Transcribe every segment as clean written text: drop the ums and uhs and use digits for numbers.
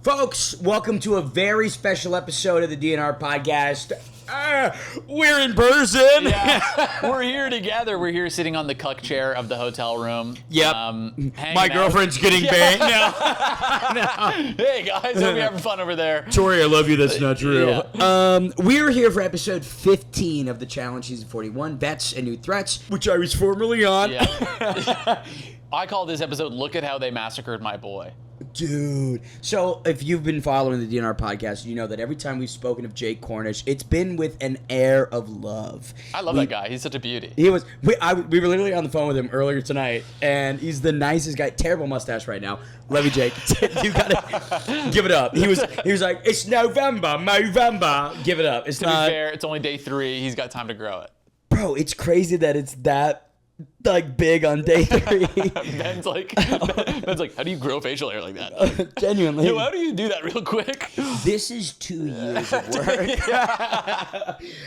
Folks, welcome to a very special episode of the DNR podcast. We're in person. Yeah, we're here together. We're here sitting on the cuck chair of the hotel room. Yep. My girlfriend's getting banged. No. Hey guys, hope you're having fun over there. Tori, I love you. That's not true. Yeah. We're here for episode 15 of the Challenge Season 41, Vets and New Threats, which I was formerly on. Yeah. I call this episode, Look at How They Massacred My Boy. Dude. So if you've been following the DNR podcast, you know that every time we've spoken of Jake Cornish, it's been with an air of love. I love that guy. He's such a beauty. He was. We were literally on the phone with him earlier tonight, and he's the nicest guy. Terrible mustache right now. Love you, Jake. You gotta give it up. He was like, it's November. Give it up. It's to not. be fair, it's only day 3. He's got time to grow it. Bro, it's crazy that it's that big on day 3. Ben's like, how do you grow facial hair like that? Genuinely. Yo, how do you do that real quick? This is 2 years of work.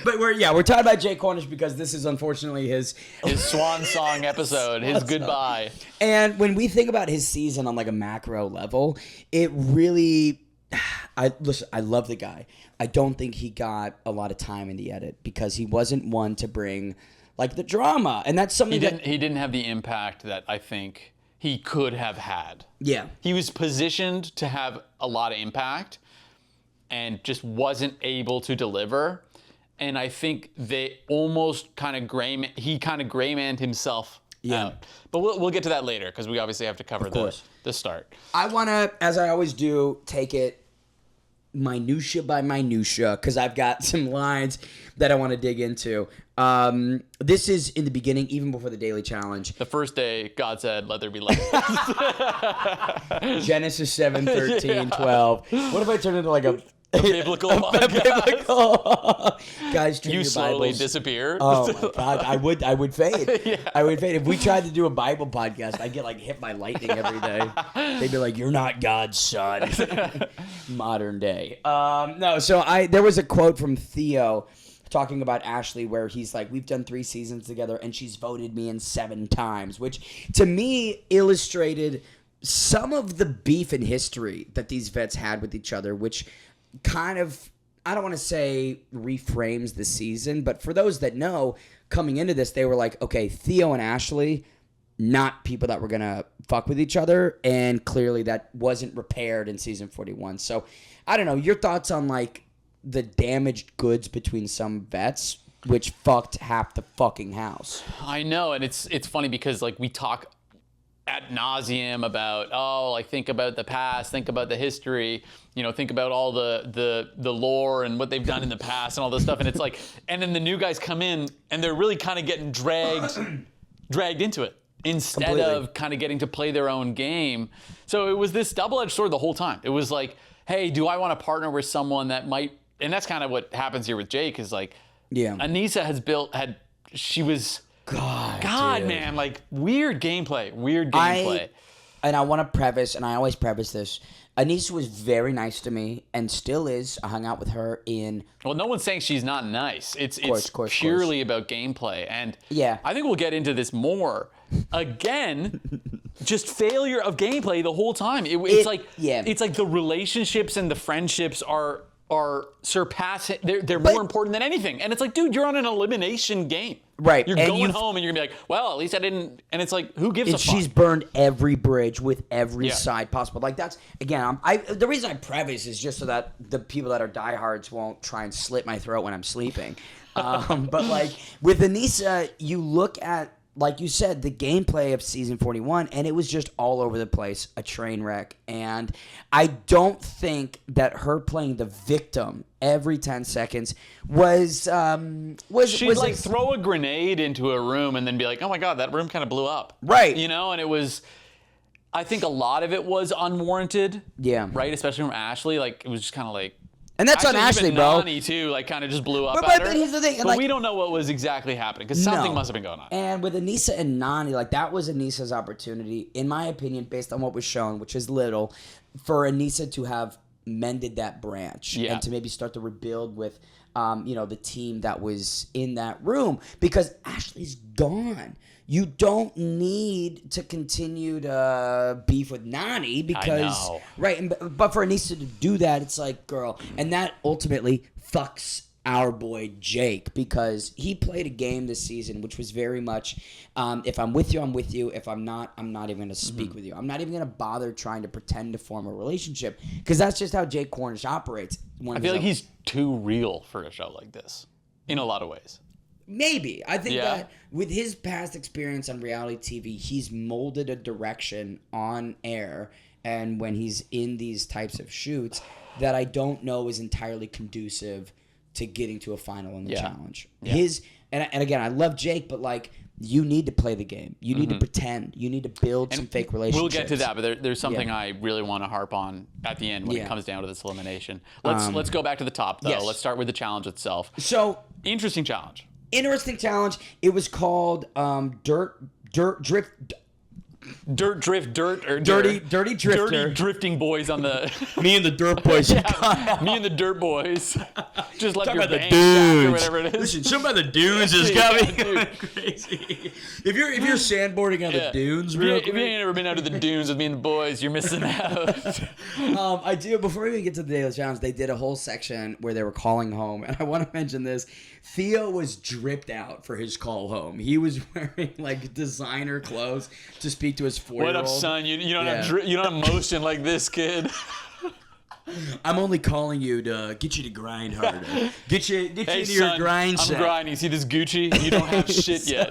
But we're talking about Jake Cornish because this is unfortunately his swan song episode, his goodbye. And when we think about his season on like a macro level, it really, I love the guy. I don't think he got a lot of time in the edit because he wasn't one to bring like the drama, and that's something he didn't have the impact that I think he could have had. Yeah, he was positioned to have a lot of impact, and just wasn't able to deliver. And I think they almost kind of Graymanned himself out. But we'll get to that later because we obviously have to cover the start. I want to, as I always do, take it minutia by minutia because I've got some lines that I want to dig into. This is in the beginning, even before the daily challenge. The first day, God said, "Let there be light." Genesis 7, 13, 12. What if I turn into like a biblical podcast? Guys, you your slowly Bibles. Disappeared. Oh my God, I would fade. Yeah. I would fade. If we tried to do a Bible podcast, I'd get like hit by lightning every day. They'd be like, "You're not God's son." Modern day. No, so there was a quote from Theo talking about Ashley where he's like, we've done 3 seasons together and she's voted me in 7 times, which to me illustrated some of the beef in history that these vets had with each other, which kind of, I don't want to say reframes the season, but for those that know, coming into this, they were like, okay, Theo and Ashley, not people that were going to fuck with each other, and clearly that wasn't repaired in season 41. So, I don't know, your thoughts on like the damaged goods between some vets, which fucked half the fucking house. I know, and it's funny because like we talk ad nauseum about, like think about the past, think about the history, think about all the lore and what they've done in the past and all this stuff, and it's like, and then the new guys come in and they're really kind of getting dragged into it instead of kind of getting to play their own game. So it was this double-edged sword the whole time. It was like, hey, do I want to partner with someone that might, and that's kind of what happens here with Jake is like, Anissa she was, God, man, like weird gameplay. And I want to preface, and I always preface this, Anissa was very nice to me and still is. I hung out with her in... Well, no one's saying she's not nice. It's course. purely about gameplay. And yeah. I think we'll get into this more. Again, just failure of gameplay the whole time. It's like the relationships and the friendships are surpassing. They're more important than anything. And it's like, dude, you're on an elimination game. Right. You're going home and you're going to be like, well, at least I didn't. And it's like, who gives a fuck? She's burned every bridge with every side possible. Like that's, again, the reason I preface is just so that the people that are diehards won't try and slit my throat when I'm sleeping. But like with Anissa, you look at, like you said, the gameplay of season 41, and it was just all over the place, a train wreck. And I don't think that her playing the victim every 10 seconds was like throw a grenade into a room and then be like, oh my God, that room kind of blew up. Right. And it was, I think a lot of it was unwarranted. Yeah. Right? Especially from Ashley. Like, it was just kind of like, and that's on Ashley, even bro. Nani, too, like, kind of just blew up at her. But here's the thing. But like, we don't know what was exactly happening, because something must have been going on. And with Anissa and Nani, like, that was Anissa's opportunity, in my opinion, based on what was shown, which is little, for Anissa to have mended that branch Yeah. and to maybe start to rebuild with, the team that was in that room, because Ashley's gone. You don't need to continue to beef with Nani because, know. right? But for Anissa to do that, it's like, girl, and that ultimately fucks our boy Jake, because he played a game this season which was very much, if I'm with you, I'm with you. If I'm not even going to speak with you. I'm not even going to bother trying to pretend to form a relationship, because that's just how Jake Cornish operates. I feel like he's too real for a show like this in a lot of ways. Maybe. I think Yeah. that with his past experience on reality TV, he's molded a direction on air and when he's in these types of shoots that I don't know is entirely conducive to getting to a final in the challenge. Yeah. And again, I love Jake, but like, you need to play the game. You need to pretend. You need to build some fake relationships. We'll get to that, but there's something I really want to harp on at the end when it comes down to this elimination. Let's go back to the top, though. Yes. Let's start with the challenge itself. So, Interesting challenge. interesting challenge. It was called Dirt Drift. Dirty drifter. Dirty drifting boys on the. Me and the Dirt Boys. Me and the dirt boys. Just left Talk your about the bank shaft or dudes. whatever it is. Listen, something about the dunes has got me Yeah, going dude. crazy. If you're sandboarding on the dunes, If real you quick. ain't ever been out to the dunes with me and the boys, you're missing out. I do. Before we even get to the Daily Challenge, they did a whole section where they were calling home, and I want to mention this. Theo was dripped out for his call home. He was wearing like designer clothes to speak to his 4-year-old. What up, son? You don't have motion like this, kid. I'm only calling you to get you to grind harder. Get you Hey, into your son, grind I'm set. grinding. See this Gucci? You don't have shit yet.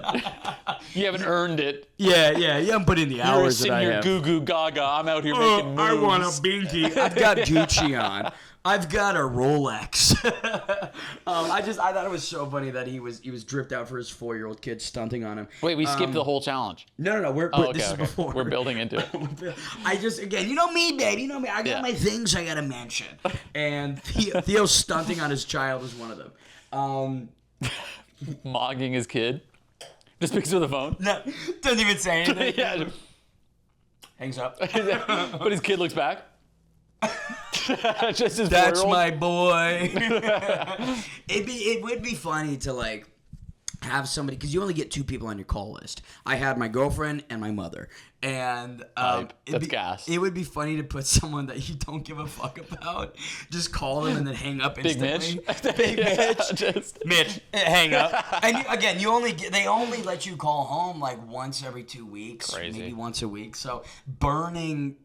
You haven't earned it. Yeah. You haven't put in the You're hours that sitting I here have. goo goo gaga. I'm out here making moves. I want a binky. I've got Gucci on. I've got a Rolex. I thought it was so funny that he was dripped out for his 4-year-old kid stunting on him. Wait, we skipped the whole challenge. No. This is before. We're building into it. Again, you know me, babe. You know me. I got my things I gotta mention. And Theo stunting on his child is one of them. Mogging his kid. Just picks up the phone. No, doesn't even say anything. Yeah. Hangs up. But his kid looks back. Just his That's 4-year-old. my boy. It would be funny to like have somebody, because you only get 2 people on your call list. I had my girlfriend and my mother, and That's gas. It would be funny to put someone that you don't give a fuck about, just call them and then hang up instantly. Big Mitch. Mitch, hang up. And they only let you call home like once every 2 weeks, Crazy. maybe once a week. So burning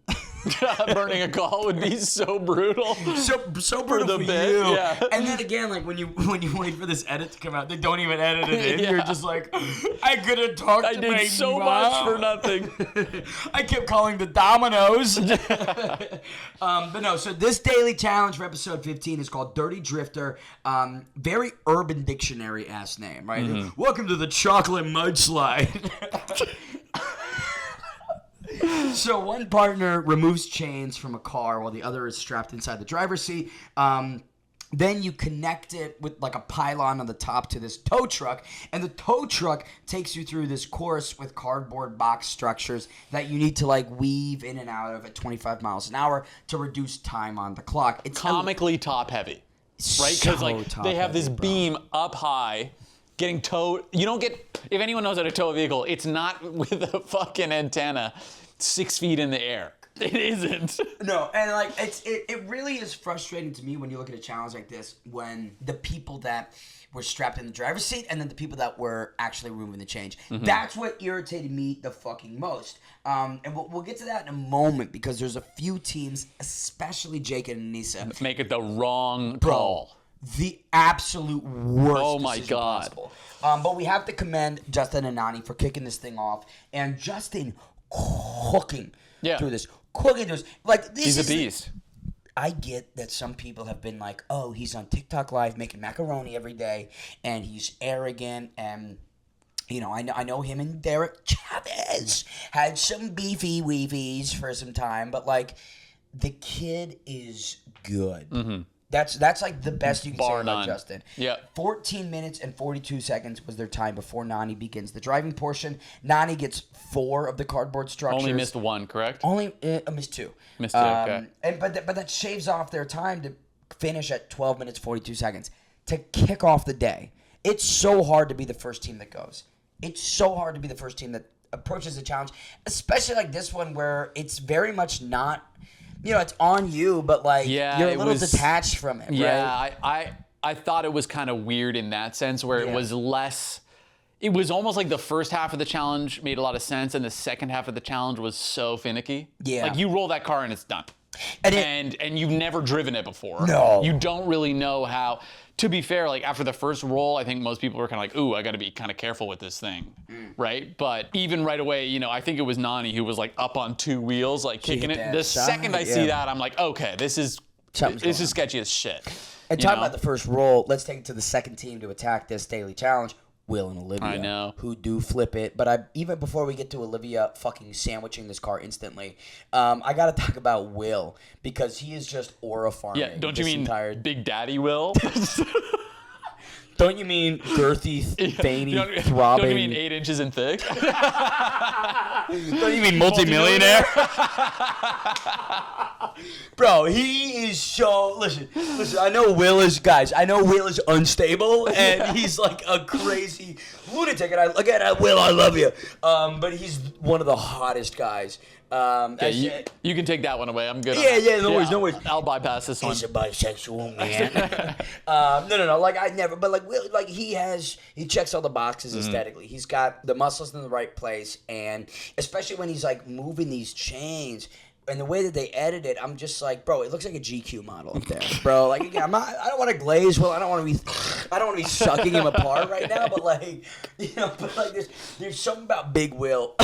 a call would be so brutal. so brutal the for bit, you. yeah. And then again, like when you wait for this edit to come out, they don't even edit it in. Yeah. You're just like, I could have talked I to did my so mom. much for nothing. I kept calling the Dominoes. But no, so this daily challenge for episode 15 is called Dirty Drifter. Very Urban Dictionary-ass name, right? Mm-hmm. Welcome to the chocolate mudslide. So one partner removes chains from a car while the other is strapped inside the driver's seat. Then you connect it with like a pylon on the top to this tow truck, and the tow truck takes you through this course with cardboard box structures that you need to like weave in and out of at 25 miles an hour to reduce time on the clock. It's Comically top heavy, right? Because like they have this beam up high, getting towed. You don't get, if anyone knows how to tow a vehicle, it's not with a fucking antenna 6 feet in the air. It isn't. No, and like it really is frustrating to me when you look at a challenge like this, when the people that were strapped in the driver's seat and then the people that were actually removing the change. Mm-hmm. That's what irritated me the fucking most. And we'll get to that in a moment, because there's a few teams, especially Jake and Anissa, Make it the wrong call. the absolute worst. Oh my decision God. possible. But we have to commend Justin and Nani for kicking this thing off, and Justin cooking through this. Cooking through this. Like, this He's a is beast. I get that some people have been like, oh, he's on TikTok Live making macaroni every day, and he's arrogant, and, you know, I know him and Derek Chavez had some beefy weefies for some time, but, like, the kid is good. Mm-hmm. That's like the best you can Bar say about none. Justin. Yeah. 14 minutes and 42 seconds was their time before Nani begins the driving portion. Nani gets 4 of the cardboard structures. Only missed 1, correct? Only missed 2. Missed 2, okay. But that shaves off their time to finish at 12 minutes 42 seconds to kick off the day. It's so hard to be the first team that goes. It's so hard to be the first team that approaches the challenge, especially like this one where it's very much not, it's on you, but like you're a little detached from it, right? Yeah, I thought it was kind of weird in that sense where it was less. It was almost like the first half of the challenge made a lot of sense, and the second half of the challenge was so finicky. Yeah. Like you roll that car and it's done. And you've never driven it before. No. You don't really know how. To be fair, like after the first roll, I think most people were kind of like, ooh, I got to be kind of careful with this thing, right? But even right away, I think it was Nani who was like up on 2 wheels, like kicking it. The second I see that, I'm like, okay, this is sketchy as shit. And talking about the first roll, let's take it to the second team to attack this daily challenge. Will and Olivia, I know, who do flip it. But even before we get to Olivia fucking sandwiching this car instantly, I got to talk about Will because he is just aura farming. Yeah, don't you mean Big Daddy Will? Don't you mean girthy, veiny, throbbing? Don't you mean 8 inches in thick? Don't you mean multimillionaire? Bro, he is so... Listen, I know Will is unstable, and he's like a crazy lunatic. And Will, I love you. But he's one of the hottest guys. You can take that one away. I'm good. No worries. I'll bypass this one. He's a bisexual man. No. Like I never, but like Will, like he checks all the boxes aesthetically. He's got the muscles in the right place, and especially when he's like moving these chains. And the way that they edit it, I'm just like, bro, it looks like a GQ model up there, bro. Like, again, I don't want to glaze Will. I don't want to be sucking him apart right now. But like, there's something about Big Will.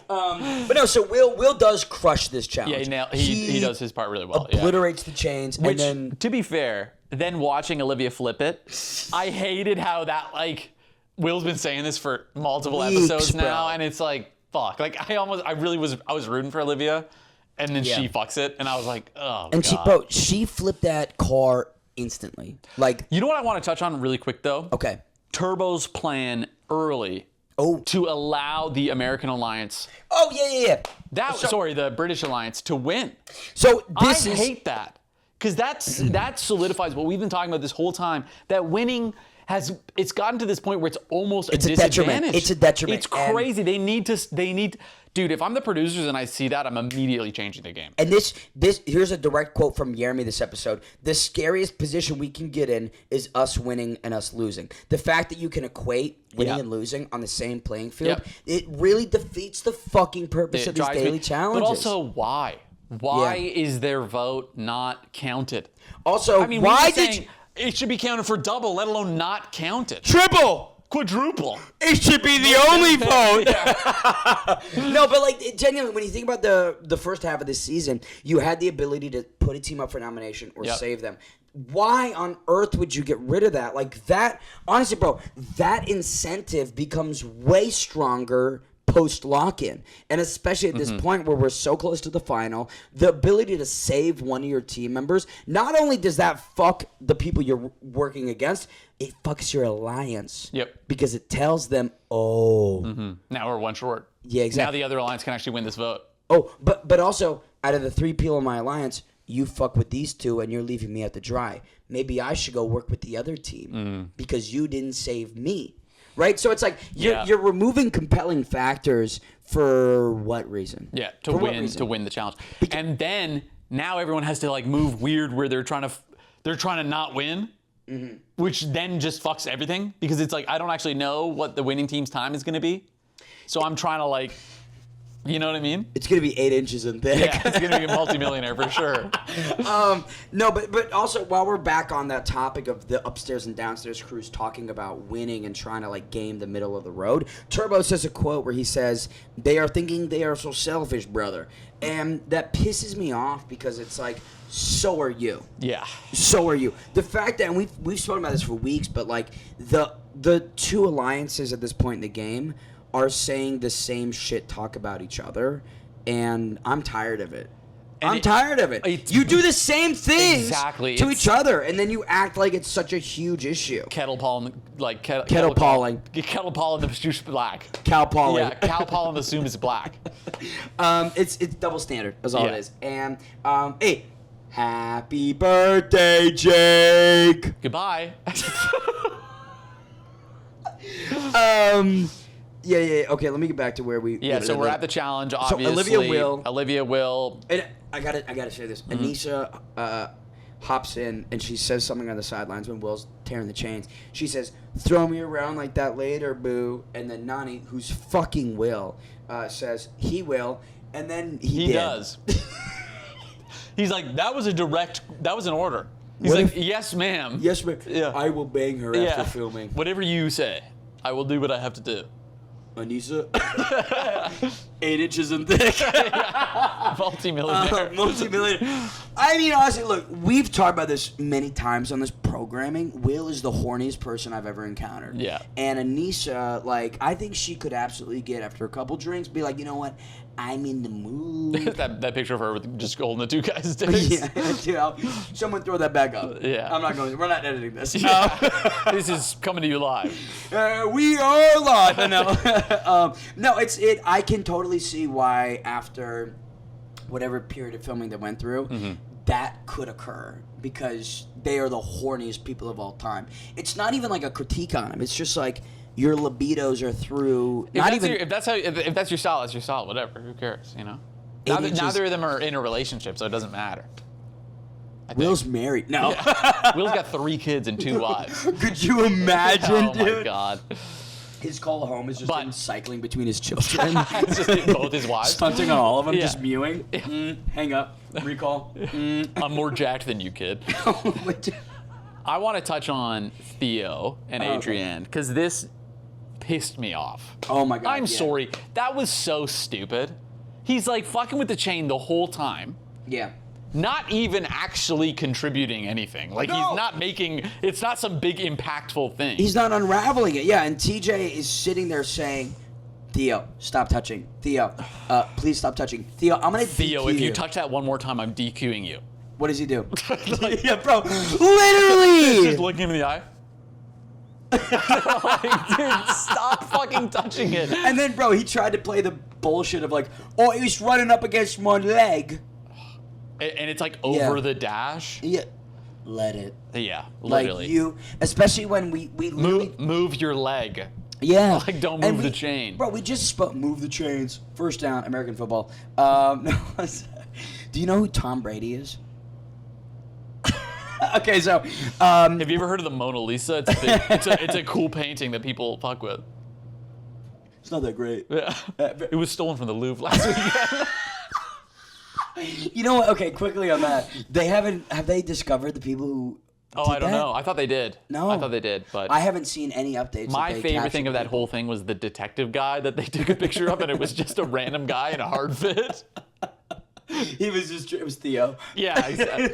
But no, so Will does crush this challenge. Yeah, he does his part really well. Obliterates the chains, Which, and then to be fair, then watching Olivia flip it, I hated how that Will's been saying this for multiple episodes now, and it's like. Fuck. Like I was rooting for Olivia, and then she fucks it, and I was like, oh. And God. she flipped that car instantly. Like, you know what I want to touch on really quick though? Okay. Turbo's plan early. To allow the American Alliance. Oh yeah. The British Alliance to win. So I hate that because that solidifies what we've been talking about this whole time. That winning. It's gotten to this point where it's almost a disadvantage. It's a detriment. It's crazy. They need, dude, if I'm the producers and I see that, I'm immediately changing the game. And this here's a direct quote from Jeremy this episode. The scariest position we can get in is us winning and us losing. The fact that you can equate winning and losing on the same playing field, it really defeats the fucking purpose of these daily challenges. But also, why? Why is their vote not counted? Also, why did you... It should be counted for double, let alone not counted. Triple! Quadruple. It should be the only vote. No, but like genuinely, when you think about the first half of this season, you had the ability to put a team up for nomination or save them. Why on earth would you get rid of that? Like that, honestly, bro, that incentive becomes way stronger post lock-in, and especially at this point where we're so close to the final, the ability to save one of your team members, not only does that fuck the people you're working against, it fucks your alliance. Yep. Because it tells them, now we're one short. Yeah, exactly. Now the other alliance can actually win this vote. Oh, but also, out of the 3 people in my alliance, you fuck with these 2 and you're leaving me out to dry. Maybe I should go work with the other team because you didn't save me. Right? So it's like you're removing compelling factors for what reason? Yeah, to win the challenge. And then now everyone has to like move weird where they're trying to not win, which then just fucks everything because it's like I don't actually know what the winning team's time is going to be. So I'm trying to like you know what I mean? It's going to be 8 inches in thick. Yeah, it's going to be a multimillionaire for sure. No, but also while we're back on that topic of the upstairs and downstairs crews talking about winning and trying to like game the middle of the road, Turbo says a quote where he says, "They are thinking they are so selfish, brother." And that pisses me off because it's like, so are you. Yeah. So are you. The fact that, and we've spoken about this for weeks, but like the 2 alliances at this point in the game are saying the same shit talk about each other, and I'm tired of it. I'm tired of it. You do the same things to each other, and then you act like it's such a huge issue. Kettle pollen, like kettle pollen. Kettle pollen, the soup is black. Cow pollen. Yeah, cow pollen, the soup is black. It's double standard. That's all it is. And hey, happy birthday, Jake. Goodbye. Yeah. Okay, let me get back to where we. Yeah, so we're at the challenge. Obviously, so Olivia will. And I gotta say this. Anisha hops in and she says something on the sidelines when Will's tearing the chains. She says, "Throw me around like that later, boo." And then Nani, who's fucking Will, says he will, and then he does. He's like, that was an order. He's What like, if- yes, ma'am. Yes, ma'am. Yeah. I will bang her after filming. Whatever you say, I will do what I have to do. Anissa, 8 inches in thick. Multi-millionaire. Multi-millionaire. I mean, honestly, look, we've talked about this many times on this programming. Will is the horniest person I've ever encountered. Yeah. And Anisha, like, I think she could absolutely get, after a couple drinks, be like, you know what? I'm in the mood. that picture of her with just holding the two guys' dicks. Yeah, someone throw that back up. Yeah. We're not editing this. This is coming to you live. We are live. No, I can totally see why after whatever period of filming they went through, that could occur because they are the horniest people of all time. It's not even like a critique on them. It's just like your libidos are through. If that's your style, that's your style. Whatever. Who cares? You know. Neither of them are in a relationship, so it doesn't matter. Will's married. No. Yeah. Will's got 3 kids and 2 wives. Could you imagine, dude? Oh my God. His call home is just him cycling between his children. Just both his wives. Stunting on all of them, Yeah. just mewing. Hang up. Recall. I'm more jacked than you, kid. I want to touch on Theo and Adrienne because this pissed me off. Oh my God. I'm sorry. That was so stupid. He's like fucking with the chain the whole time. Yeah. Not even actually contributing anything. Like, he's not making, it's not some big impactful thing. He's not unraveling it. Yeah, and TJ is sitting there saying, Theo, stop touching. Theo, please stop touching. Theo, I'm going to Theo, DQ if you touch that one more time, I'm DQing you. What does he do? Yeah, bro. Literally. Just looking him in the eye. Like, dude, stop fucking touching it. And then, bro, he tried to play the bullshit of like, oh, he was running up against my leg. And it's like over the dash. Yeah. Let it. Yeah, literally. Like you, especially when we move your leg. Yeah. Like, don't move the chain. Bro, we just spoke. Move the chains. First down, American football. No, do you know who Tom Brady is? Okay, so. Have you ever heard of the Mona Lisa? It's a cool painting that people fuck with. It's not that great. Yeah. It was stolen from the Louvre last weekend. You know what? Okay, quickly on that. Have they discovered the people who Oh, I don't know. I thought they did. No. I thought they did, but I haven't seen any updates. my favorite thing of that whole thing was the detective guy that they took a picture of, and it was just a random guy in a hard fit. It was Theo. Yeah, exactly.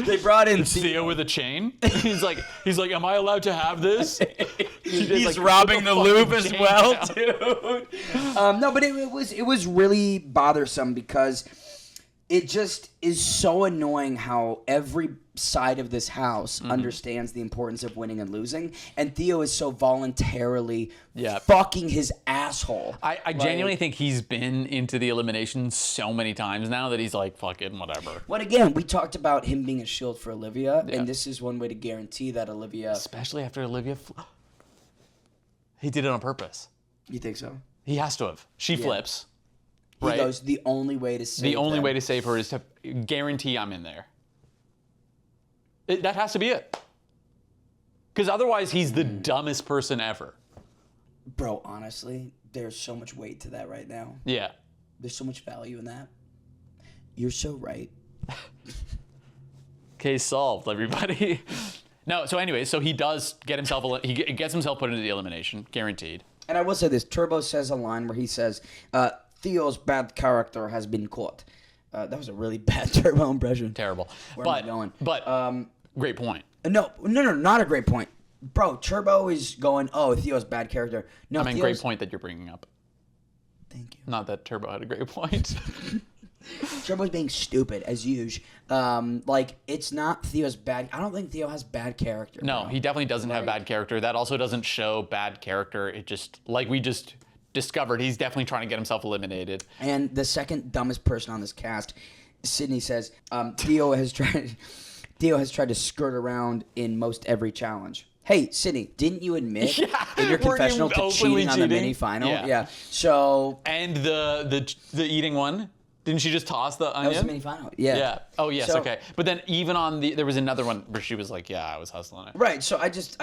they brought in Theo with a chain. He's like, am I allowed to have this? He's robbing the Louvre as well, dude. No, but it was really bothersome because it just is so annoying how every side of this house understands the importance of winning and losing, and Theo is so voluntarily fucking his asshole. I genuinely think he's been into the elimination so many times now that he's like, fucking whatever. But again, we talked about him being a shield for Olivia, and this is one way to guarantee that Olivia... Especially after Olivia... He did it on purpose. You think so? He has to have. She flips. He right? goes, the only way to save The only way to save her is to guarantee I'm in there. That has to be it. Because otherwise, he's the dumbest person ever. Bro, honestly, there's so much weight to that right now. Yeah. There's so much value in that. You're so right. Case solved, everybody. No, so anyway, so he does get himself, he gets himself put into the elimination, guaranteed. And I will say this, Turbo says a line where he says, Theo's bad character has been caught. That was a really bad Turbo impression. Terrible. Where am I going? But great point. No, not a great point. Bro, Turbo is going, oh, Theo's bad character. No, I mean, great point that you're bringing up. Thank you. Not that Turbo had a great point. Turbo's being stupid as usual. Like, it's not Theo's bad. I don't think Theo has bad character. No, bro. he definitely doesn't have bad character. That also doesn't show bad character. It just, like we just discovered, he's definitely trying to get himself eliminated. And the second dumbest person on this cast, Sydney says, Theo has tried to skirt around in most every challenge. Hey, Sydney, didn't you admit in your confessional to cheating on the mini final? Yeah. So. And the eating one. Didn't she just toss the onion? That was the mini final. Yeah. Yeah. Oh yes. So, okay. But then even on there was another one where she was like, "Yeah, I was hustling it." Right. So I just,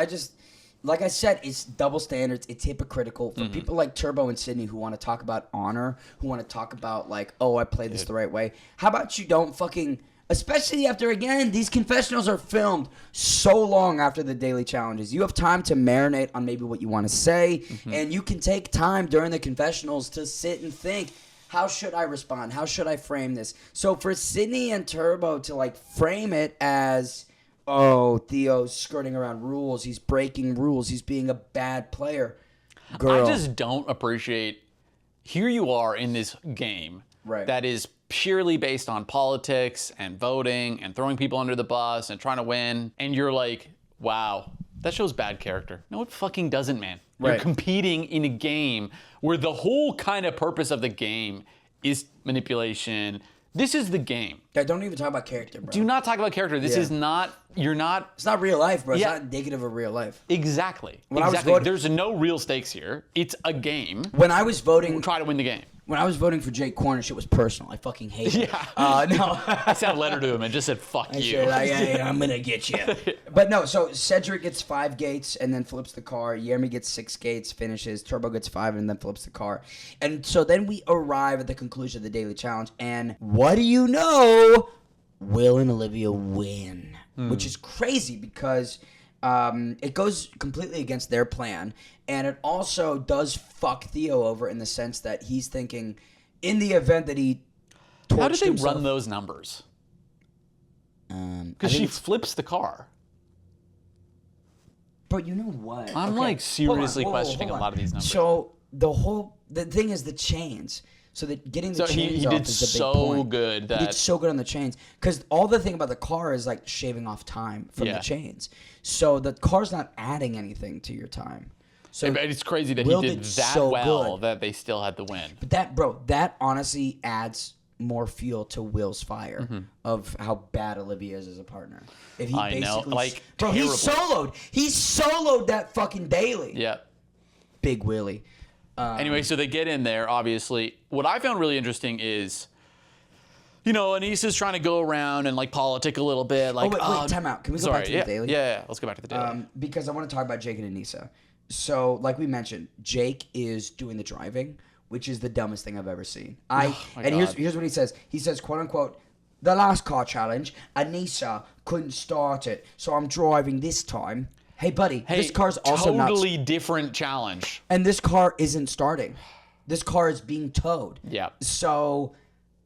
like I said, it's double standards. It's hypocritical for people like Turbo and Sydney who want to talk about honor, who want to talk about like, oh, I played this the right way. How about you don't fucking. Especially after, again, these confessionals are filmed so long after the daily challenges. You have time to marinate on maybe what you want to say, and you can take time during the confessionals to sit and think, how should I respond? How should I frame this? So for Sydney and Turbo to, like, frame it as, oh, Theo's skirting around rules, he's breaking rules, he's being a bad player. Girl. I just don't appreciate, here you are in this game that is purely based on politics and voting and throwing people under the bus and trying to win, and you're like, wow, that shows bad character. No, it fucking doesn't, man. You're competing in a game where the whole kind of purpose of the game is manipulation. This is the game. Yeah, don't even talk about character, bro. Do not talk about character. This is not, you're not. It's not real life, bro. It's not indicative of real life. Exactly. When I was voting, there's no real stakes here. It's a game. When I was voting. Try to win the game. When I was voting for Jake Cornish, it was personal. I fucking hate it. Yeah. No. I sent a letter to him and just said, fuck you. Said, hey, I'm going to get you. But no, so Cedric gets 5 gates and then flips the car. Yeremy gets 6 gates, finishes. Turbo gets 5 and then flips the car. And so then we arrive at the conclusion of the daily challenge. And what do you know? Will and Olivia win. Which is crazy because it goes completely against their plan. And it also does fuck Theo over in the sense that he's thinking, in the event that he torched How did they himself, run those numbers? Because she flips the car. But you know what? I'm like seriously questioning a lot of these numbers. So the thing is the chains. So that getting the chains he off did is a big so point. good that He did so good on the chains because all the thing about the car is like shaving off time from the chains. So the car's not adding anything to your time. So it's crazy that Will he did that so well good. that they still had the win. But that honestly adds more fuel to Will's fire of how bad Olivia is as a partner. If he I know, like, bro, terrible. he soloed that fucking daily. Yeah. Big Willie. Anyway, so they get in there, obviously. What I found really interesting is, you know, Anissa's trying to go around and, like, politic a little bit. Like, wait, time out. Can we go back to the daily? Yeah, let's go back to the daily. Because I want to talk about Jake and Anissa. So, like we mentioned, Jake is doing the driving, which is the dumbest thing I've ever seen. Here's what he says. He says, quote unquote, the last car challenge, Anissa couldn't start it, so I'm driving this time. Hey, buddy, this car's also totally different challenge. And this car isn't starting. This car is being towed. Yeah. So,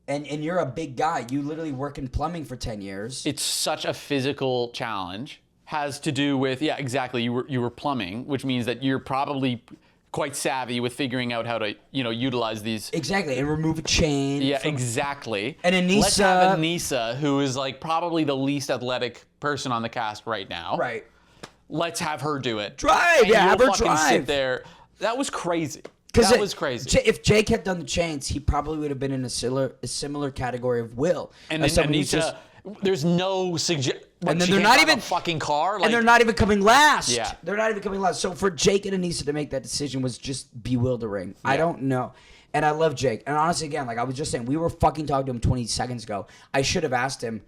and you're a big guy. You literally work in plumbing for 10 years. It's such a physical challenge. Has to do with, yeah, exactly. You were plumbing, which means that you're probably quite savvy with figuring out how to, you know, utilize these. Exactly, and remove a chain. Yeah, exactly. And Anissa. Let's have Anissa, who is like probably the least athletic person on the cast right now. Right. Let's have her do it. Drive, and have her fucking drive. Sit there. That was crazy. That was crazy. If Jake had done the chains, he probably would have been in a similar category of Will. And then Anissa, there's no suggestion. And then they're not even a fucking car. Like, and they're not even coming last. Yeah. They're not even coming last. So for Jake and Anissa to make that decision was just bewildering. Yeah. I don't know. And I love Jake. And honestly, again, like I was just saying, we were fucking talking to him 20 seconds ago. I should have asked him,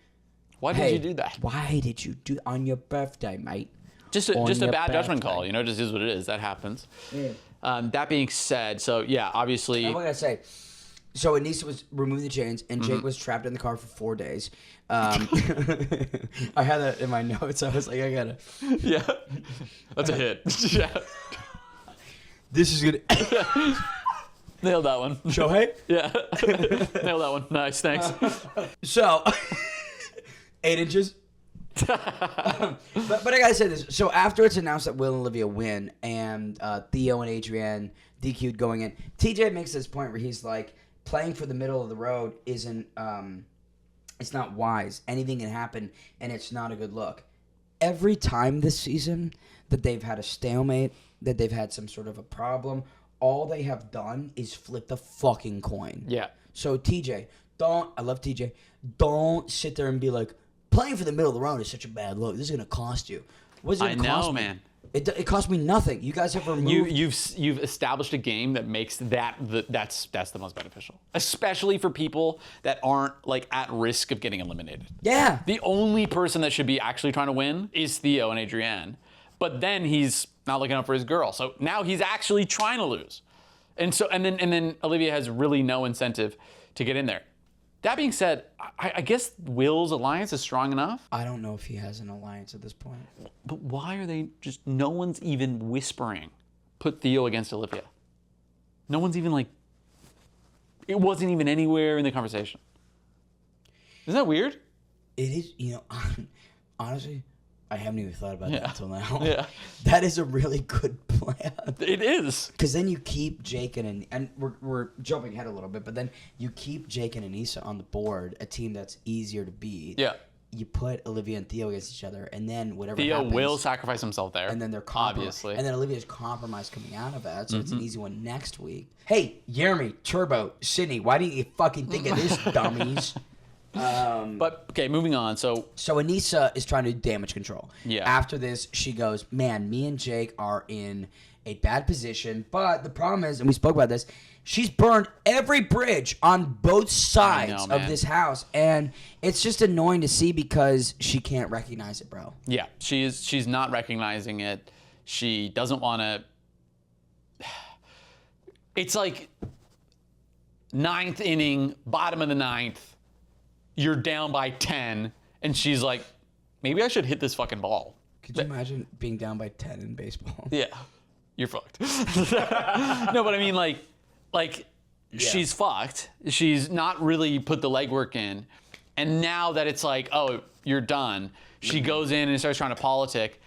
why did you do that? Why did you do on your birthday, mate? Just a bad judgment call. You know, just is what it is. That happens. Yeah. That being said, so yeah, obviously. I'm gonna say. So Anissa was removing the chains, and Jake was trapped in the car for 4 days. I had that in my notes. I was like, I gotta. Yeah, that's a hit. Yeah, this is gonna. Nailed that one. Shohei? Yeah, nailed that one. Nice, thanks. So, 8 inches. but I gotta say this. So after it's announced that Will and Olivia win, and Theo and Adrienne DQ'd going in, TJ makes this point where he's like, playing for the middle of the road isn't, it's not wise. Anything can happen, and it's not a good look. Every time this season that they've had a stalemate, that they've had some sort of a problem, all they have done is flip the fucking coin. Yeah. So TJ, I love TJ, don't sit there and be like, playing for the middle of the road is such a bad look. This is going to cost you. What's it going to cost me? Man. It cost me nothing. You guys have removed... You've established a game that makes that's the most beneficial, especially for people that aren't like at risk of getting eliminated. Yeah. The only person that should be actually trying to win is Theo and Adrienne, but then he's not looking out for his girl. So now he's actually trying to lose, and then Olivia has really no incentive to get in there. That being said, I guess Will's alliance is strong enough. I don't know if he has an alliance at this point. But why are they just... No one's even whispering, put Theo against Olivia. No one's even like... It wasn't even anywhere in the conversation. Isn't that weird? It is, honestly, I haven't even thought about that until now. Yeah. That is a really good plan. It is. Because then you keep Jake and we're jumping ahead a little bit, but then you keep Jake and Anissa on the board, a team that's easier to beat. Yeah. You put Olivia and Theo against each other, and then whatever Theo happens, will sacrifice himself there. and then they're obviously. and then Olivia's compromised coming out of that, so it's an easy one next week. Hey, Jeremy, Turbo, Sydney, why didn't you fucking think of this, dummies? But okay, moving on. So Anissa is trying to do damage control. Yeah. After this, she goes, man, me and Jake are in a bad position. But the problem is, and we spoke about this, she's burned every bridge on both sides of this house. And it's just annoying to see because she can't recognize it, bro. yeah, she's not recognizing it. She doesn't want to. It's like ninth inning, bottom of the ninth. You're down by 10, and she's like, maybe I should hit this fucking ball. Could you imagine being down by 10 in baseball? Yeah, you're fucked. No, but I mean, like she's fucked. She's not really put the legwork in. And now that it's like, oh, you're done, she goes in and starts trying to politic.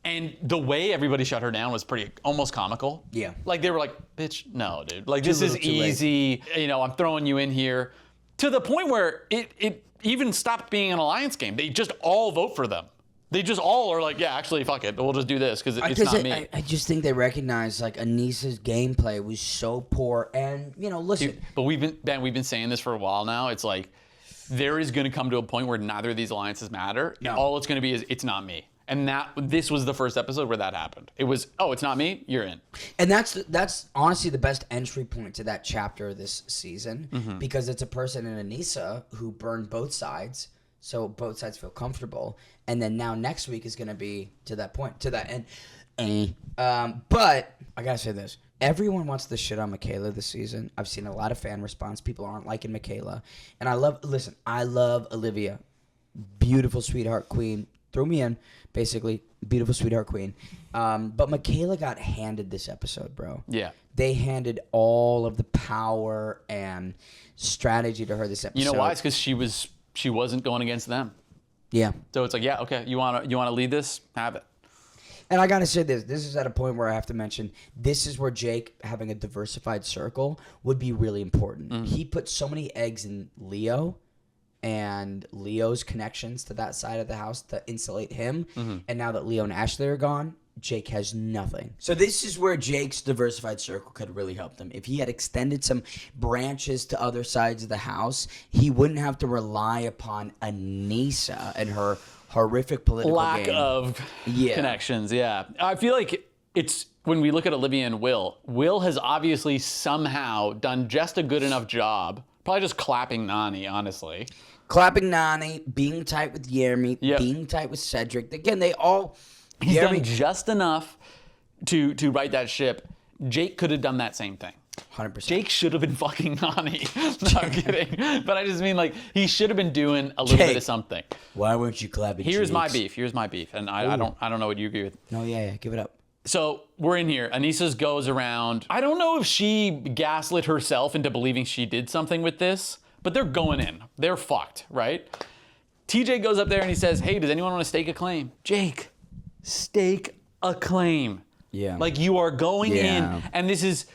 And the way everybody shut her down was almost comical. Yeah. Like, they were like, bitch, no, dude. Like, this is easy. I'm throwing you in here. To the point where it even stopped being an alliance game. They just all vote for them. They just all are like, yeah, actually, fuck it. We'll just do this because it's not me. I just think they recognize, like, Anissa's gameplay was so poor. And, listen. Dude, but we've been saying this for a while now. It's like, there is going to come to a point where neither of these alliances matter. No. All it's going to be is, it's not me. And this was the first episode where that happened. It was, oh, it's not me, you're in. And that's honestly the best entry point to that chapter this season, because it's a person in Anissa who burned both sides, so both sides feel comfortable. And then now next week is going to be to that point, to that end. But I got to say this. Everyone wants to shit on Michaela this season. I've seen a lot of fan response. People aren't liking Michaela. And I love Olivia. Beautiful sweetheart queen. Throw me in, basically. Beautiful sweetheart queen. But Michaela got handed this episode, bro. Yeah. They handed all of the power and strategy to her this episode. You know why? It's because she wasn't going against them. Yeah. So it's like, yeah, okay, you wanna lead this? Have it. And I gotta say this is at a point where I have to mention, this is where Jake having a diversified circle would be really important. Mm-hmm. He put so many eggs in Leo and Leo's connections to that side of the house to insulate him. Mm-hmm. And now that Leo and Ashley are gone, Jake has nothing. So this is where Jake's diversified circle could really help them. If he had extended some branches to other sides of the house, he wouldn't have to rely upon Anissa and her horrific political lack of connections. Yeah, I feel like it's when we look at Olivia and Will has obviously somehow done just a good enough job, probably just clapping Nani, honestly. Clapping Nani, being tight with Jeremy, being tight with Cedric. Again, they all... He's done just enough to right that ship. Jake could have done that same thing. 100%. Jake should have been fucking Nani. No, I'm kidding. But I just mean, like, he should have been doing a little bit of something. Why weren't you clapping Here's my beef. And I don't know what you agree with. No, yeah, give it up. So we're in here. Anissa's goes around. I don't know if she gaslit herself into believing she did something with this, but they're going in. They're fucked, right? TJ goes up there and he says, hey, does anyone want to stake a claim? Jake, stake a claim. Yeah. Like, you are going in, and this is,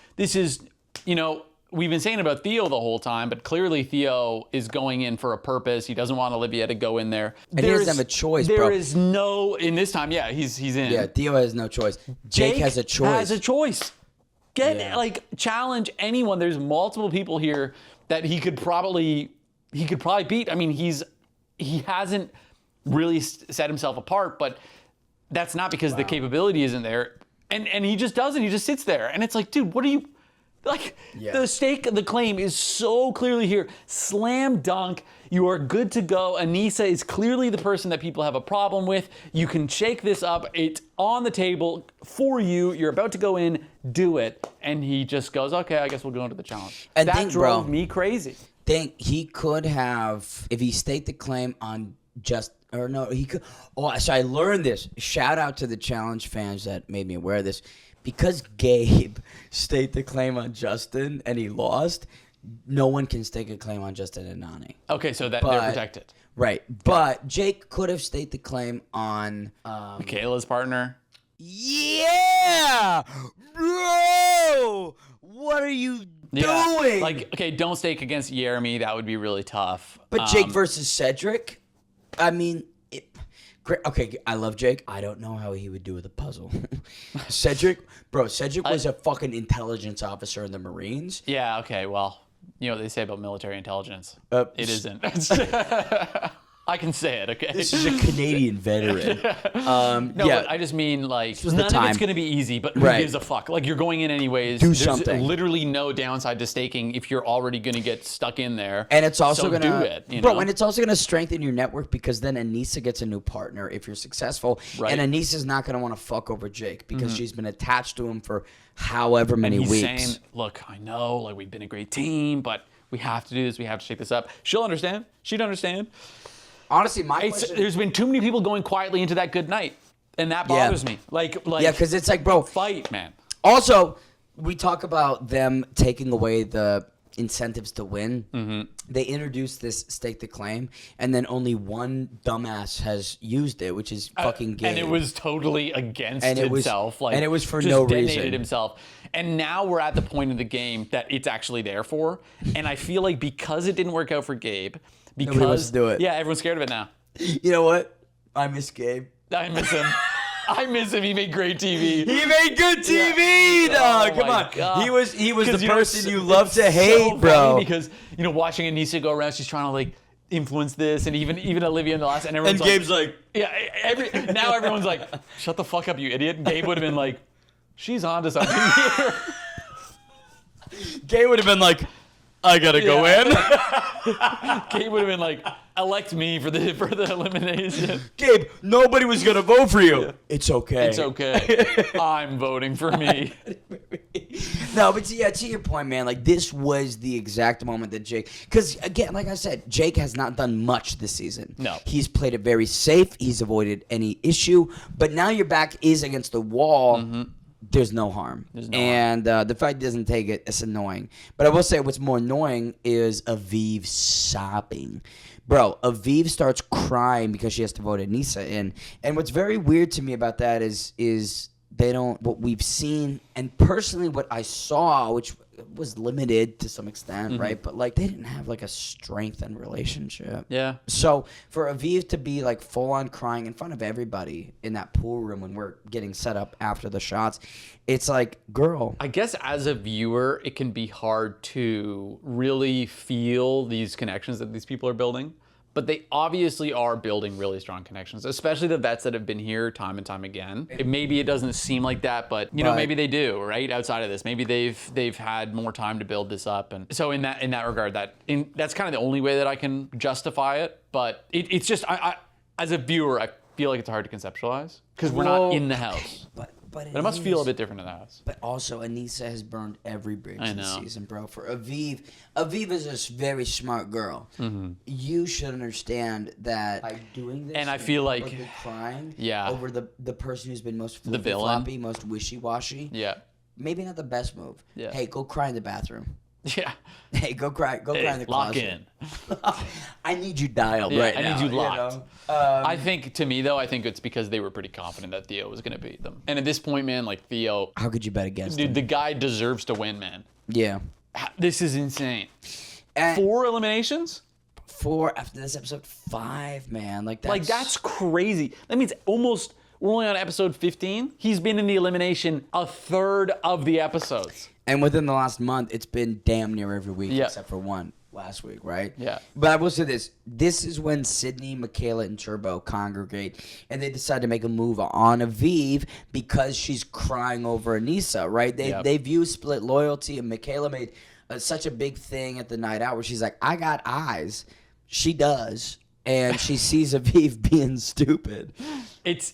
we've been saying about Theo the whole time, but clearly Theo is going in for a purpose. He doesn't want Olivia to go in there. And he doesn't have a choice, bro. There is no, in this time, yeah, he's in. Yeah, Theo has no choice. Jake has a choice. Has a choice. Challenge anyone. There's multiple people here that he could probably beat. I mean, he hasn't really set himself apart, but that's not because the capability isn't there. And he just doesn't. He just sits there. And it's like, dude, what are you... Like, the stake, the claim is so clearly here. Slam dunk. You are good to go. Anissa is clearly the person that people have a problem with. You can shake this up. It's on the table for you. You're about to go in. Do it. And he just goes, okay, I guess we'll go into the challenge. And that drove me crazy. Think he could have, if he staked the claim on just... Or no, he could... Oh, so I learned this. Shout out to the challenge fans that made me aware of this. Because Gabe staked the claim on Justin and he lost, no one can stake a claim on Justin and Nani. Okay, so they're protected. Right. But Jake could have staked the claim on... Michaela's partner. Yeah! Bro! What are you doing? Like, okay, don't stake against Jeremy. That would be really tough. But Jake versus Cedric? I mean... Okay, I love Jake. I don't know how he would do with a puzzle. Cedric was a fucking intelligence officer in the Marines. Yeah, okay, well, you know what they say about military intelligence. It isn't. I can say it, okay? This is a Canadian veteran. But I just mean, like, none of it's going to be easy, but who gives a fuck? Like, you're going in anyways. Do something. There's literally no downside to staking if you're already going to get stuck in there. And it's also going to... do it, you Bro, know? and it's also going to strengthen your network because then Anissa gets a new partner if you're successful. Right. And Anissa's not going to want to fuck over Jake because she's been attached to him for however many and he's weeks. saying, look, I know, like, we've been a great team, but we have to do this. We have to shake this up. She'll understand. She'd understand. Honestly, my question... There's been too many people going quietly into that good night, and that bothers me. Yeah, because it's like, bro... Fight, man. Also, we talk about them taking away the incentives to win. Mm-hmm. They introduced this stake the claim, and then only one dumbass has used it, which is fucking Gabe. And it was totally against himself. And it was for just no detonated reason. himself. And now we're at the point of the game that it's actually there for. And I feel like because it didn't work out for Gabe... Nobody wants to do it. Yeah, everyone's scared of it now. You know what? I miss Gabe. I miss him. I miss him. He made great TV. He made good TV, dog. Come on. God. He was the person you love to so hate, bro. Because watching Anissa go around, she's trying to like influence this, and even Olivia in the last, and everyone's Gabe's like, yeah. Now everyone's like, shut the fuck up, you idiot. Gabe would have been like, she's onto something here. Gabe would have been like, I gotta go in. Gabe would have been like, elect me for the elimination. Gabe, nobody was gonna vote for you. Yeah. It's okay. It's okay. I'm voting for me. No, but to your point, man, like this was the exact moment that Jake, because again, like I said, Jake has not done much this season. No. He's played it very safe. He's avoided any issue. But now your back is against the wall. Mm-hmm. There's no harm. And the fact he doesn't take it, it's annoying. But I will say what's more annoying is Aviv sobbing. Bro, Aviv starts crying because she has to vote Anissa in. And what's very weird to me about that is they don't, what we've seen, and personally what I saw, which was limited to some extent, right? But like they didn't have like a strengthened relationship. Yeah. So for Aviv to be like full on crying in front of everybody in that pool room when we're getting set up after the shots, it's like, girl. I guess as a viewer, it can be hard to really feel these connections that these people are building. But they obviously are building really strong connections, especially the vets that have been here time and time again. Maybe it doesn't seem like that, but maybe they do, right? Outside of this, maybe they've had more time to build this up, and so in that regard, that's kind of the only way that I can justify it. But it's just I as a viewer, I feel like it's hard to conceptualize because we're not in the house. But it must feel a bit different in the house. But also, Anissa has burned every bridge this season, bro. For Aviv is a very smart girl. Mm-hmm. You should understand that by doing this, and I feel like crying over the person who's been most floppy, most wishy-washy. Yeah, maybe not the best move. Yeah. Hey, go cry in the bathroom. Yeah. Hey, go cry in the closet. Lock in. I need you dialed right now. I need you locked. You know? I think it's because they were pretty confident that Theo was going to beat them. And at this point, man, like Theo... How could you bet against him? Dude, the guy deserves to win, man. Yeah. This is insane. And 4 eliminations? 4 after this episode 5, man. That's crazy. That means we're only on episode 15. He's been in the elimination a third of the episodes. And within the last month, it's been damn near every week except for one last week, right? Yeah. But I will say this. This is when Sydney, Michaela, and Turbo congregate, and they decide to make a move on Aviv because she's crying over Anissa, right? They view split loyalty, and Michaela made such a big thing at the night out where she's like, I got eyes. She does. And she sees Aviv being stupid.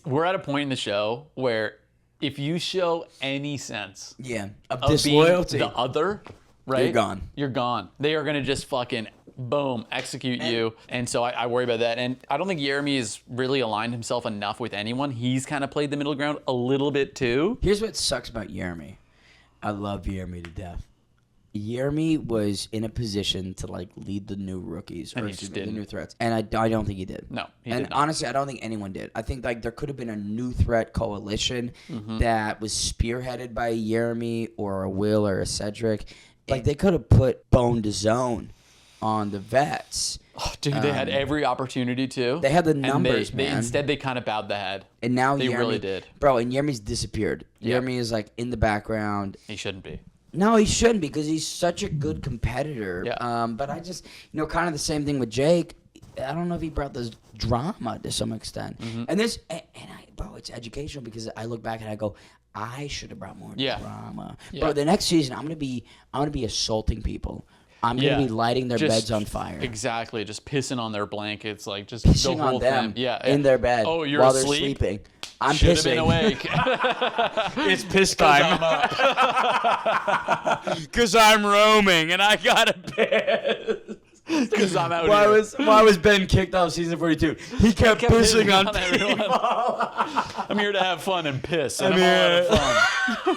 We're at a point in the show where if you show any sense of being disloyalty, the other, right? You're gone. You're gone. They are going to just fucking boom, execute you. And so I worry about that. And I don't think Jeremy has really aligned himself enough with anyone. He's kind of played the middle ground a little bit too. Here's what sucks about Jeremy. I love Jeremy to death. Jeremy was in a position to lead the new rookies and the new threats, and I don't think he did. No, he did not. Honestly, I don't think anyone did. I think there could have been a new threat coalition that was spearheaded by a Jeremy or a Will or a Cedric. They could have put Bone to Zone on the vets. Oh, dude, they had every opportunity to. They had the numbers, and man. Instead, they kind of bowed the head. And now they Jeremy, really did, bro. And Jeremy's disappeared. Jeremy is in the background. He shouldn't be. No, he shouldn't because he's such a good competitor. Yeah. But I just, kind of the same thing with Jake. I don't know if he brought this drama to some extent. And bro, it's educational because I look back and I go, I should have brought more drama. Yeah. Bro, the next season I'm gonna be assaulting people. I'm gonna be lighting their beds on fire. Exactly, just pissing on their blankets, just pissing the whole on them. thing. Yeah, in their bed. Oh, you're while asleep? they're sleeping. I'm Should pissing. have been awake. It's piss time. Because I'm roaming and I gotta piss. Because I'm out Why here. Why was Ben kicked off season 42? He kept pissing on everyone. people. I'm here to have fun and piss. And I'm all out of fun.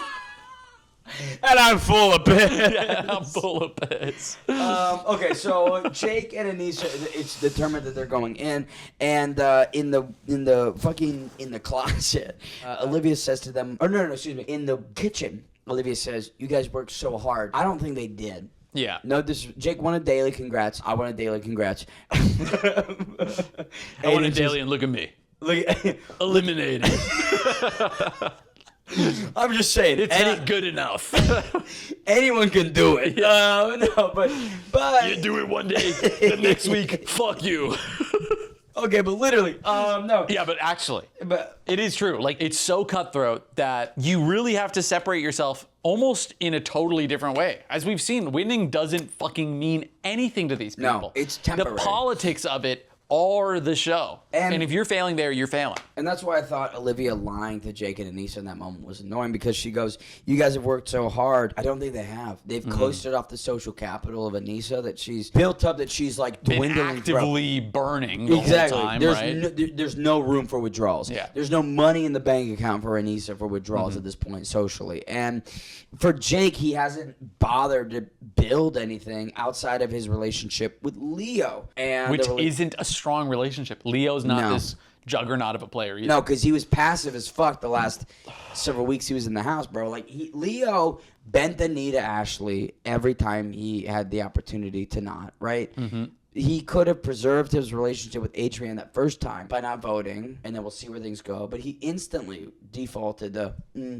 And I'm full of piss. Yeah, I'm full of piss. Okay, so Jake and Anissa, it's determined that they're going in, and in the closet, Olivia says to them, excuse me, in the kitchen, Olivia says, "You guys worked so hard." I don't think they did. Yeah. No, Jake wanted daily congrats. I wanted daily congrats. I want a daily and look at me. Eliminated. I'm just saying, it's not good enough. Anyone can do it. No, but you do it one day, the next week, fuck you. Okay, but literally, no. Yeah, but actually, But it is true. It's so cutthroat that you really have to separate yourself almost in a totally different way. As we've seen, winning doesn't fucking mean anything to these people. No, it's temporary. The politics of it are the show. And if you're failing there, you're failing. And that's why I thought Olivia lying to Jake and Anissa in that moment was annoying because she goes, "You guys have worked so hard." I don't think they have. They've coasted off the social capital of Anissa that she's built up, that she's dwindling. Been actively burning the whole time, right? There's no room for withdrawals. Yeah. There's no money in the bank account for Anissa for withdrawals at this point socially. And for Jake, he hasn't bothered to build anything outside of his relationship with Leo. And Which isn't a strong relationship. Leo's not this juggernaut of a player either. No, because he was passive as fuck the last several weeks he was in the house, bro. Leo bent the knee to Ashley every time he had the opportunity to not, right? Mm-hmm. He could have preserved his relationship with Adrian that first time by not voting, and then we'll see where things go. But he instantly defaulted to.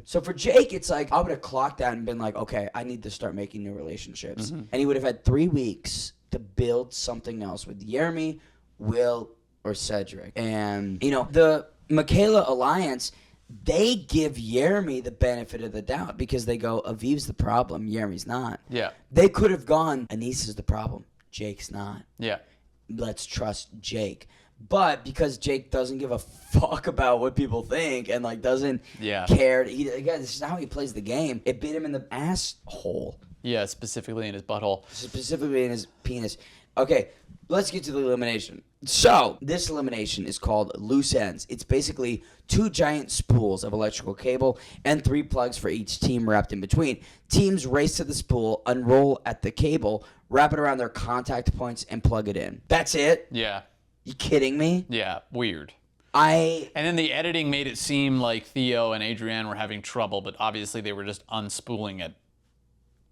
So for Jake, it's I would have clocked that and been like, okay, I need to start making new relationships. Mm-hmm. And he would have had 3 weeks to build something else with Jeremy, Will, or Cedric. And, the Michaela Alliance, they give Jeremy the benefit of the doubt because they go, Aviv's the problem, Jeremy's not. Yeah. They could have gone, Anissa's the problem, Jake's not. Yeah. Let's trust Jake. But because Jake doesn't give a fuck about what people think and doesn't care, this is how he plays the game. It bit him in the asshole. Yeah, specifically in his butthole. Specifically in his penis. Okay, let's get to the elimination. So, this elimination is called loose ends. It's basically 2 giant spools of electrical cable and 3 plugs for each team wrapped in between. Teams race to the spool, unroll at the cable, wrap it around their contact points, and plug it in. That's it? Yeah. You kidding me? Yeah, weird. And then the editing made it seem like Theo and Adrienne were having trouble, but obviously they were just unspooling it.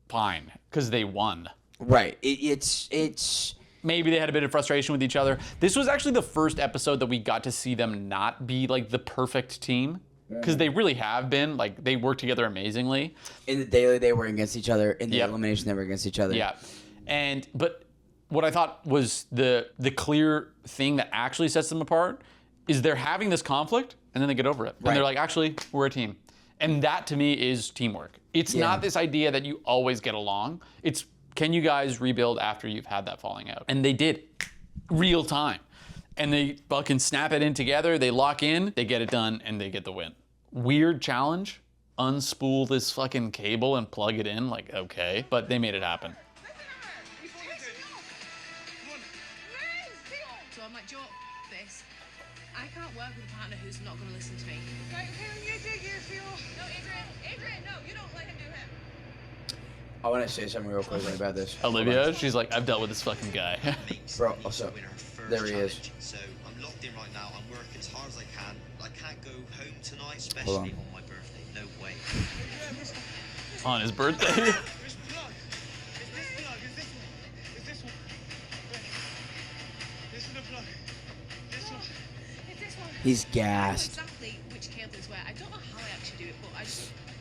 fine because they won. Right. It's Maybe they had a bit of frustration with each other. This was actually the first episode that we got to see them not be like the perfect team. Because they really have been. Like, they work together amazingly. in the daily they were against each other. In the Yep. elimination they were against each other. Yeah. But what I thought was the clear thing that actually sets them apart is they're having this conflict and then they get over it. Right. And they're like, actually, we're a team. And that to me is teamwork. It's not this idea that you always get along. It's, can you guys rebuild after you've had that falling out? And they did. Real time. And they fucking snap it in together, they lock in, they get it done, and they get the win. Weird challenge. Unspool this fucking cable and plug it in, like, okay. But they made it happen. So I'm like, Joe, this. I can't work with a partner who's not going to listen to me. No, Adrian, no, you don't let him do him. I want to say something real quickly about this. Olivia, she's like, I've dealt with this fucking guy. Bro, also, there he is. So I'm locked in right now. I'm working as hard as I can. I can't go home tonight, Hold especially on. on my birthday. No way. On his birthday. Which plug? Is this plug? Is this one? This is the plug. This one. It's this one. He's I know gassed. exactly which cable is where. I don't know how I actually do it, but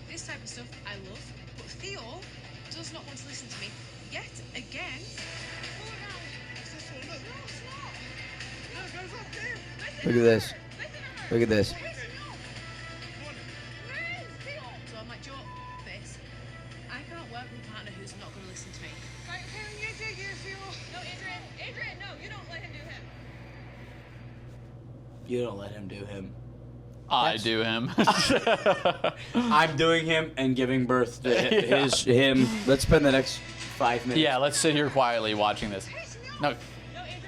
this type of stuff I love. But Theo does not want to listen to me yet again. Oh, no. It's this one. Look. No, it's not. No, it goes up there. Look at this. Look at this. So I'm like, Joe, this. I can't work with a partner who's not going to listen to me. Right, can you do your Theo? No, Adrian, no, you don't let him do him. You don't let him do him. I do him. I'm doing him and giving birth to him. Let's spend the next 5 minutes. Yeah, let's sit here quietly watching this. No,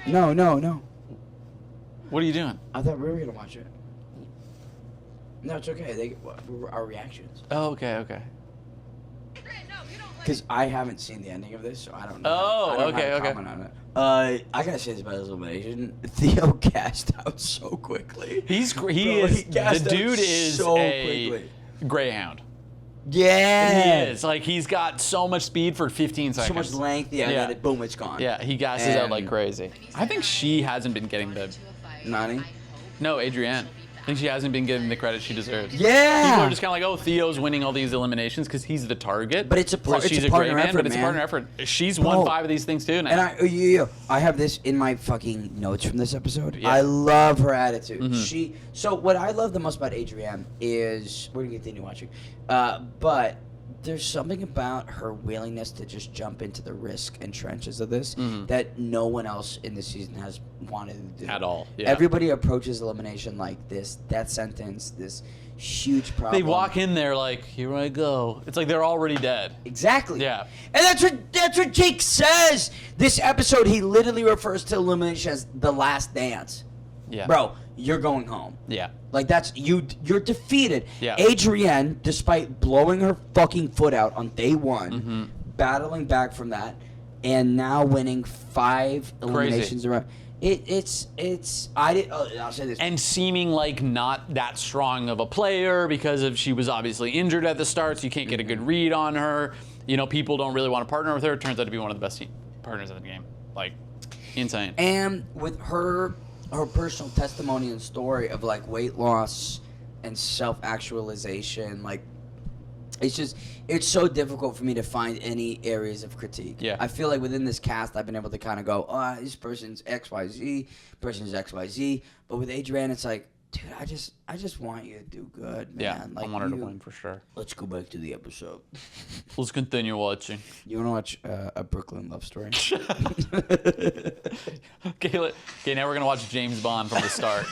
No. what are you doing? I thought we were gonna watch it. No, it's okay. Our reactions. Oh, okay. Adrian, no, you don't let Because I haven't seen the ending of this, so I don't know. Oh, I don't okay, have to okay. comment on it. I gotta say this about his elimination. Theo gassed out so quickly. He Bro, is, he gassed the out dude is so a quickly. greyhound. Yeah. He is. Like, he's got so much speed for 15 seconds. So much length. Yeah. Yeah. And then boom, it's gone. Yeah, he gasses out like And- crazy. I think she hasn't been getting the... Nani? No, Adrienne. I think she hasn't been getting the credit she deserves. Yeah. People are just kind of like, oh, Theo's winning all these eliminations because he's the target. But it's a Plus it's she's a partner great man, effort, but it's man. a partner effort. She's won Bro. 5 of these things too now. And I have this in my fucking notes from this episode. Yeah. I love her attitude. So what I love the most about Adrienne is we're gonna continue watching, but there's something about her willingness to just jump into the risk and trenches of this that no one else in the season has wanted to do At all, yeah. Everybody approaches elimination like this death sentence, this huge problem. They walk in there like, here I go. It's like they're already dead. Exactly. Yeah. And that's what Jake says. This episode, he literally refers to elimination as the last dance. Yeah. Bro, you're going home. Yeah. Like that's you're defeated. Yeah. Adrienne, despite blowing her fucking foot out on day one, battling back from that, and now winning 5 eliminations around. I'll say this. And seeming like not that strong of a player because of she was obviously injured at the start, so you can't get a good read on her. You know, people don't really want to partner with her. It turns out to be one of the best partners in the game. Like, insane. And with her personal testimony and story of like weight loss and self-actualization, like it's so difficult for me to find any areas of critique. Yeah. I feel like within this cast I've been able to kind of go, this person's XYZ, person's XYZ, but with Adrienne it's like, dude, I just want you to do good, man. Yeah, Like, I want her to win for sure. Let's go back to the episode. Let's continue watching. You want to watch a Brooklyn love story? Okay, now we're gonna watch James Bond from the start.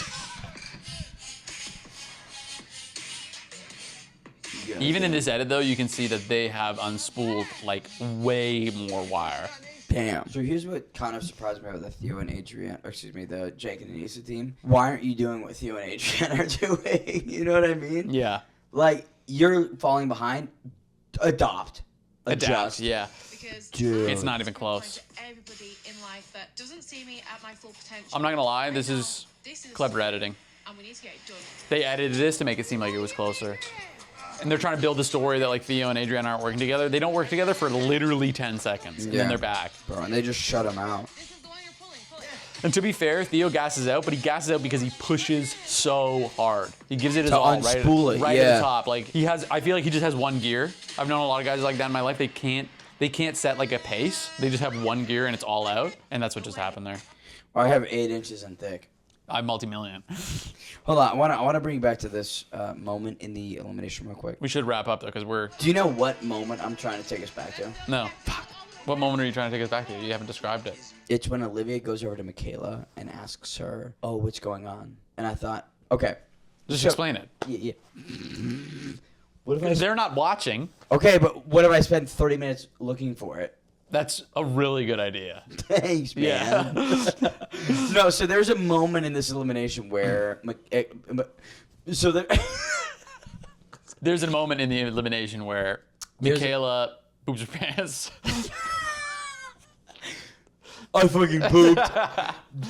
Even in this edit, though, you can see that they have unspooled like way more wire. Damn. So here's what kind of surprised me about the Theo and Adrienne, or excuse me, the Jake and Anissa team. Why aren't you doing what Theo and Adrienne are doing? You know what I mean? Yeah. Like, you're falling behind. Adopt. Adapt. Adjust. Yeah. Because Dude. It's not even close. Everybody in life that doesn't see me at my full potential. I'm not gonna lie. This Right now, is this is clever editing. And we need to get it done. They edited this to make it seem like it was closer. and they're trying to build the story that like Theo and Adriana aren't working together. They don't work together for literally 10 seconds, and then they're back. Bro, and they just shut him out. This is the one you're pulling. Pull it. And to be fair, Theo gasses out, but he gasses out because he pushes so hard. He gives it his To all unspool it, right yeah. at the top. Like I feel like he just has one gear. I've known a lot of guys like that in my life. They can't set like a pace. They just have one gear and it's all out, and that's what just happened there. I have 8 inches in thick. I'm multi-million. Hold on, I want to bring you back to this moment in the elimination real quick. We should wrap up though, because we're Do you know what moment I'm trying to take us back to? no. What moment are you trying to take us back to? You haven't described it. It's when Olivia goes over to Michaela and asks her, "Oh, what's going on?" And I thought, okay, Just so- explain it. Yeah. What if I? They're not watching. Okay, but what if I spend 30 minutes looking for it? That's a really good idea. Thanks, man. No, so there's a moment in this elimination where, so there. There's a moment in the elimination where There's- Michaela poops her pants. I fucking pooped.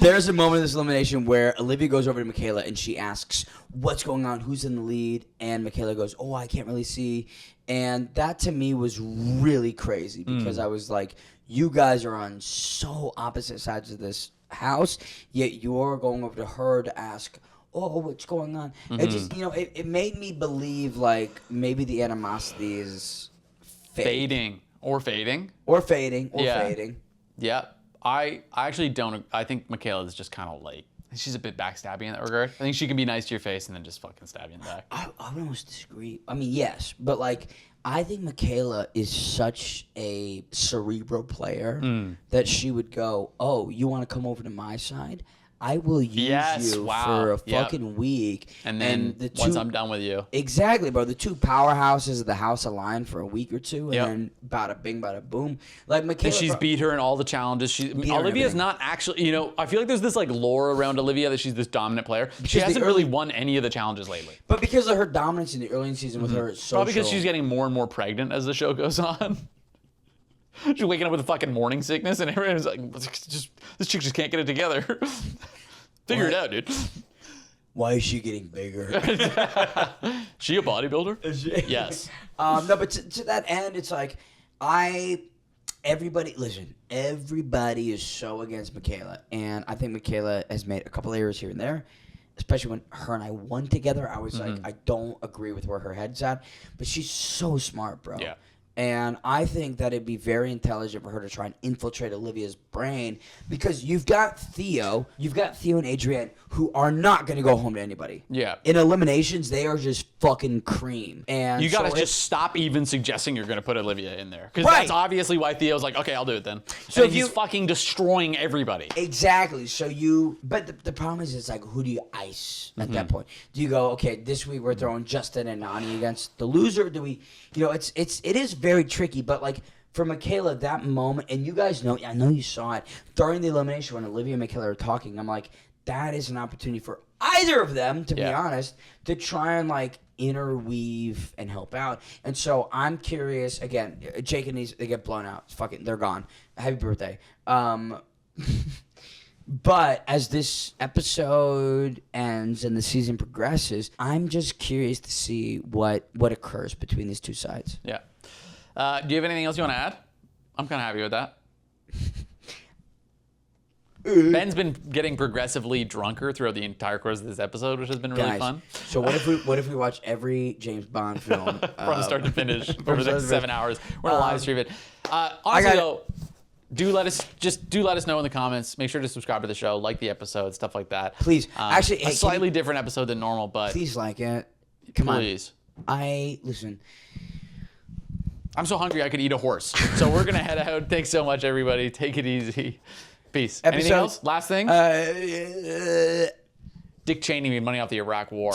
There's a moment in this elimination where Olivia goes over to Michaela and she asks, "What's going on? Who's in the lead?" And Michaela goes, "Oh, I can't really see." And that to me was really crazy because I was like, you guys are on so opposite sides of this house, yet you're going over to her to ask, "Oh, what's going on?" It just, it made me believe like maybe the animosity is Fading. Or fading. Yeah. I actually don't. I think Michaela is just kind of like, she's a bit backstabby in that regard. I think she can be nice to your face and then just fucking stab you in the back. I would almost disagree. I mean, yes, but like, I think Michaela is such a cerebral player that she would go, "Oh, you want to come over to my side? I will use you for a fucking week." And then once I'm done with you. Exactly, bro. The two powerhouses of the house align for a week or two, and Yep. then bada bing, bada boom. Like Michaela, And she's beat her in all the challenges. her in Olivia's everything. not actually, I feel like there's this like lore around Olivia that she's this dominant player. She the hasn't early- really won any of the challenges lately. but because of her dominance in the early season with her social. Probably because she's getting more and more pregnant as the show goes on. She's waking up with a fucking morning sickness, and everyone's like, this chick just can't get it together. Figure it out, dude. Why is she getting bigger? She a bodybuilder? Yes. No, but to that end, it's like everybody is so against Michaela, and I think Michaela has made a couple errors here and there, especially when her and I won together. I was like, I don't agree with where her head's at, but she's so smart, bro. Yeah. And I think that it'd be very intelligent for her to try and infiltrate Olivia's brain because you've got Theo and Adrienne who are not going to go home to anybody. Yeah. In eliminations, they are just fucking cream. And You gotta so just stop even suggesting you're gonna put Olivia in there. Because Right. that's obviously why Theo's like, okay, I'll do it then. So And if he's you- fucking destroying everybody. Exactly. So but the problem is, it's like, who do you ice at that point? Do you go, okay, this week we're throwing Justin and Nani against the loser? Do we, it is very tricky, but like for Michaela, that moment, and you guys know, I know you saw it during the elimination when Olivia and Michaela are talking. I'm like, that is an opportunity for either of them, to be honest, to try and like interweave and help out. And so I'm curious again. Jake and they get blown out. Fucking, they're gone. Happy birthday. But as this episode ends and the season progresses, I'm just curious to see what occurs between these two sides. Yeah. Do you have anything else you want to add? I'm kind of happy with that. Ben's been getting progressively drunker throughout the entire course of this episode, which has been really Guys, fun. so what if we watch every James Bond film From start to finish over the start next to 7 hours? We're gonna live stream it. Honestly, though, do let us know in the comments. Make sure to subscribe to the show, like the episode, stuff like that. Please. Actually, hey, a slightly different episode than normal, but please like it. Come on. please. Listen. I'm so hungry I could eat a horse. So we're gonna head out. Thanks so much, everybody. Take it easy. Peace. Anything else? Last thing? Dick Cheney made money off the Iraq War.